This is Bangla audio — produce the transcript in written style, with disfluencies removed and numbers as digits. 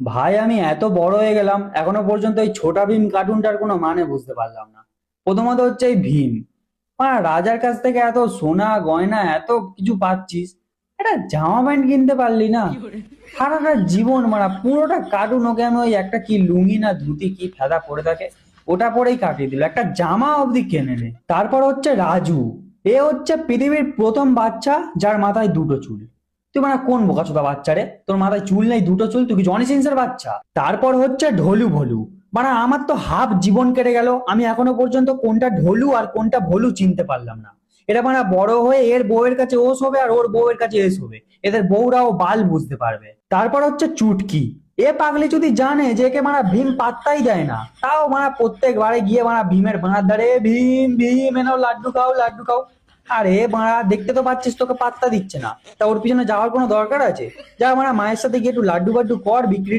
ভাই আমি এত বড় হয়ে গেলাম এখনো পর্যন্ত এই ছোটা ভীম কার্টুনটার কোনো মানে বুঝতে পারলাম না। প্রথমত হচ্ছে এই ভীম, রাজার কাছ থেকে এত সোনা গয়না এত কিছু পাচ্ছিস, একটা জামা প্যান্ট কিনতে পারলি না? সারাটা জীবন পুরোটা কার্টুন ওকে আমি ওই একটা কি লুঙ্গি না ধুতি কি ফেদা পরে থাকে, ওটা পরেই কাটিয়ে দিল, একটা জামা অবধি কেনে নে। তারপর হচ্ছে রাজু, এ হচ্ছে পৃথিবীর প্রথম বাচ্চা যার মাথায় দুটো চুল। তুই কোন বোকাচোদা বাচ্চা রে, তোর মাথায় চুল নেই দুটো চুল, তুই কি জনি সিন্সের বাচ্চা? তারপর হচ্ছে ঢোলু ভোলু, আমার তো হাফ জীবন কেটে গেল, আমি এখনো পর্যন্ত কোনটা ঢোলু আর কোনটা ভোলু চিনতে পারলাম না। এটা বড় হয়ে এর বউয়ের কাছে ওস হবে আর ওর বউয়ের কাছে এস হবে, এদের বউরাও বাল বুঝতে পারবে। তারপর হচ্ছে চুটকি, এ পাগলি যদি জানে যে একে ভীম পাত্তাই দেয় না, তাও প্রত্যেকবারে গিয়ে ভীমের বাঁধ ধরে, ভীম ভীম এনাও লাড্ডু খাও লাড্ডু খাও। আরে দেখতে তো পাচ্ছিস তোকে পাত্তা দিচ্ছে না, তা ওর পিছনে যাওয়ার কোনো দরকার আছে? যা মায়ের সাথে গিয়ে একটু লাড্ডু বাড্ডু কর, বিক্রি